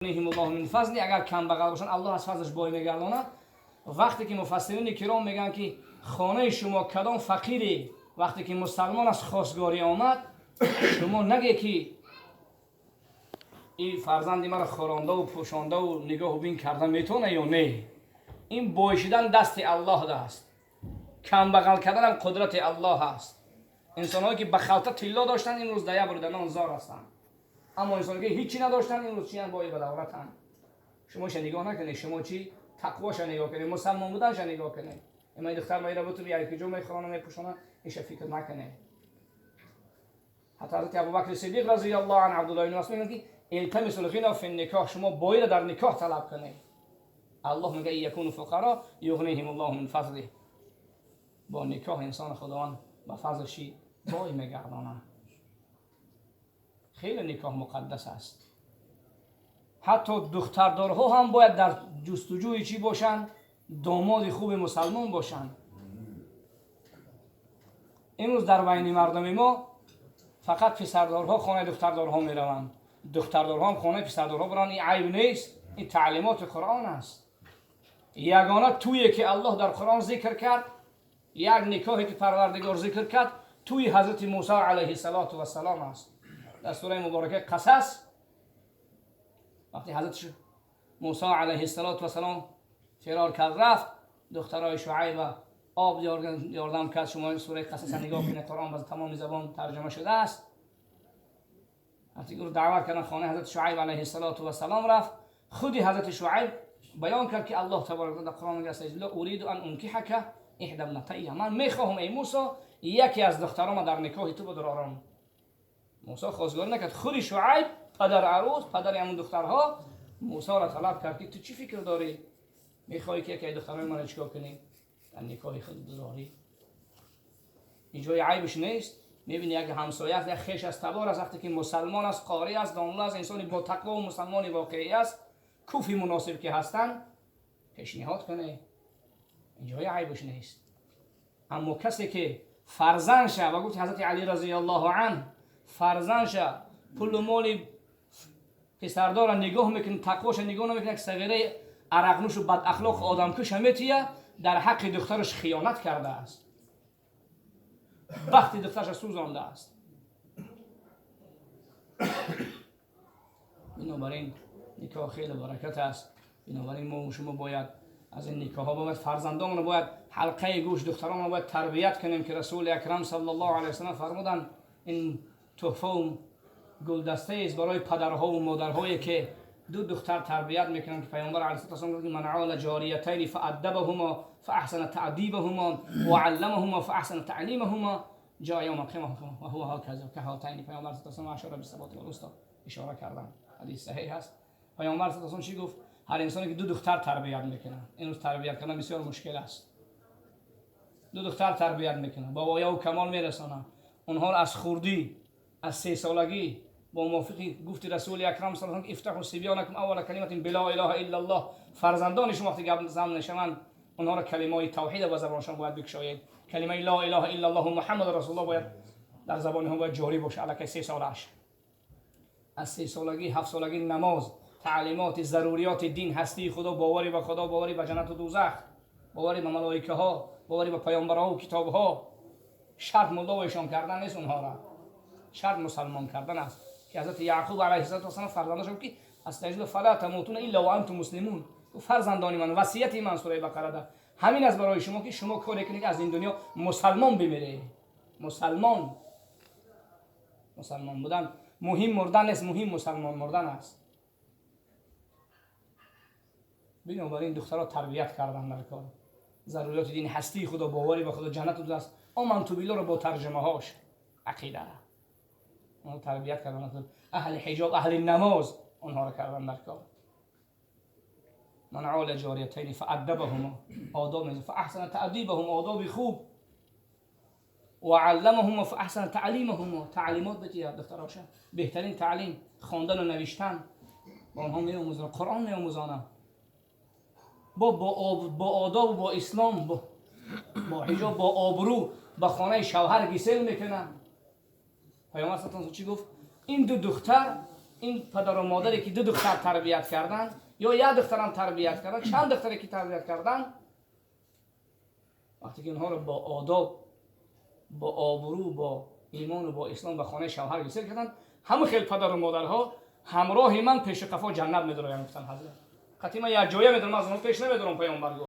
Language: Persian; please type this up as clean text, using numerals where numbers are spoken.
الله من فضلی اگر کم بغل باشن الله از فضلش بای میگرداند. وقتی که مفسرین کرام میگن که خانه شما کدام فقیری وقتی که مسلمان از خواستگاری آمد شما نگه که این فرزند مرا خورانده و پوشانده و نگاه و بین کرده میتونه یا نه. این بایشیدن دست الله است. کم بغل کردن هم قدرت الله است. انسان‌هایی که به خلطه طلا داشتن این روز دیا بردن انزار هستند. اما انسانی که هیچی نداشتن این روز چی هم بایی بدولتن. شما نگاه نکنید، شما چی تقواش نگاه کنید، مسلمان بودنش نگاه کنید. اما این دختر میره بتونه یکی جو میخورانه میپوشونه ایش فکر نکنه. حتی حضرت ابوبکر صدیق رضی الله عنه عبدالله بن مسعود میگه التمسوا الغنى فی النکاح، شما باید در نکاح طلب کنید. الله میگه یکون فقرا یغنیهم الله من فضله. با نکاح انسان خداوند با فضلش بای میگردانه. خیلی نکاح مقدس است. حتی دختردارها هم باید در جستجوی چی باشند؟ داماد خوب مسلمان باشند. امروز در بین مردم ما فقط پسردارها خانه دختردارها می روند. دختردارها هم خانه پسردارها برن. این عیب نیست، این تعلیمات قرآن است. یگانه تویی که الله در قرآن ذکر کرد، یک نکاحی که پروردگار ذکر کرد توی حضرت موسی علیه السلام است. در سوره مبارکه قصص وقتی حضرت موسی علیه السلام فرار کرد رفت، دخترای شعیب آب یاردم کرد. شما سوره قصص نگاه کنید، قرآن باز تمام زبان ترجمه شده است. وقتی او دعوت کردن خانه حضرت شعیب علیه السلام رفت، خودی حضرت شعیب بیان کرد که الله تبارک و تعالی در قرآن میگه اريد ان انکحک احدى ابنتي، من میخواهم ای موسی یکی از دخترام در نکاح تو بدارم. موسی خواستگاری نکرد، خودی شعیب پدر عروس پدر همون دخترها موسی را طلب کرد که تو چی فکر داری؟ میخوای که یکی دخترای من چیکار کنی؟ در نکاح خود بذاری. اینجای عیبش نیست. میبینی یک همسایه است، یک خیش از تبار است، وقتی که مسلمان است، قاری است، دانلو است، انسانی با تقوا و مسلمانی واقعی است، کوفی مناسب که هستند پیشنهاد کنه. اینجای عیبش نیست. اما کسی که فرزندش و گفت حضرت علی رضی الله عنه فرزندش پول مال پسردار نگاه میکنه، تقواش نگاه نمیکنه، که صغیره عرقنوش و بد اخلاق آدمکش میتیه، در حق دخترش خیانت کرده است. وقتی دخترش سوزانده است. بنابراین نکاح خیلی برکت است. بنابراین ما شما باید از این نکاح ها باید فرزندان باید حلقه گوش دختران باید تربیت کنیم که رسول اکرم صلی الله علیه و سلم فرمودن این تحفه و گلدسته است برای پدرها و مادرهایی که دو دختر تربیت میکنن، که پیامبر علیه السلام گفت من عال جاریتین فادبهما فاحسن تعذیبهما وعلمهما فاحسن تعلیمهما جاء یوم القیامه و هو هكذا كهاتین. پیامبر علیه السلام اشاره به ثبات الوسطى اشاره کردن. حدیث صحیح است. پیامبر علیه السلام چی گفت؟ هر انسانی که دو دختر تربیت میکنه، این تربیت کردن بسیار مشکل است. دو دختر تربیت میکنه، با بایا و کمال میرسانه، اونها را از خردی از 3 سالگی با موافقی گفت رسول اکرم صلی الله علیه و آله افتحوا صبیانکم اول کلمه بلا اله الا الله. فرزندان شما وقتی قبل زمان نشوند اونها را کلمه توحید با زبانشان باید بگشایید. کلمه لا اله الا الله محمد رسول الله باید در زبانها باید جاری باشه. الکی 3 سالش از 3 سالگی 7 سالگی نماز، تعلیمات ضروریات دین، هستی خدا، باوری به خدا، باوری به جنت و دوزخ، باوری به ملائکه ها، باوری به پیامبرها و کتاب ها. شرط ملایشان کردن نیست، اونها را شرط مسلمان کردن است. که حضرت یعقوب علیه السلام فرزندانش گفت که استجیب فلا تموتون الا وانتم مسلمون. فرزندان من وصیت من سوره بقره ده همین است برای شما که شما کاری کنید از این دنیا مسلمان بمیره. مسلمان بودن مهم مردن نیست، مهم مسلمان مردن است. بنابراین دخترها تربیت کردن در کار ضروریات دین، هستی خدا، باوری به خدا، جنت و دوزخ، آمنت بالله رو با ترجمه هاش عقیده اون تربیت کردن. اهل حجاب، اهل نماز اونها رو کردن در کار. من عال جاریتین فادبهما، آداب فاحسن تادیبهما، آداب خوب، و علمهما فاحسن تعلیمهما، تعلیمات بده دختراش، بهترین تعلیم خواندن و نوشتن با اونها میآموزن، قرآن میآموزن، با آداب و با اسلام، با حجاب، با آبرو به خانه شوهر گسیل میکنن. پیامبر صلی الله علیه و چی گفت؟ این دو دختر این پدر و مادری که 2 دختر تربیت کردن یا 1 دخترم تربیت کردن، چند دختری که تربیت کردن، وقتی که اونها رو با آداب، با آبرو، با ایمان و با اسلام به خانه شوهر رسید کردن، همه خیلی پدر و مادرها همراه من پیش قفا جنت می‌دارن. گفتن حضرت قطعی من یک جایه می‌دارم، از اون پیش نمی‌دارم. پیامبر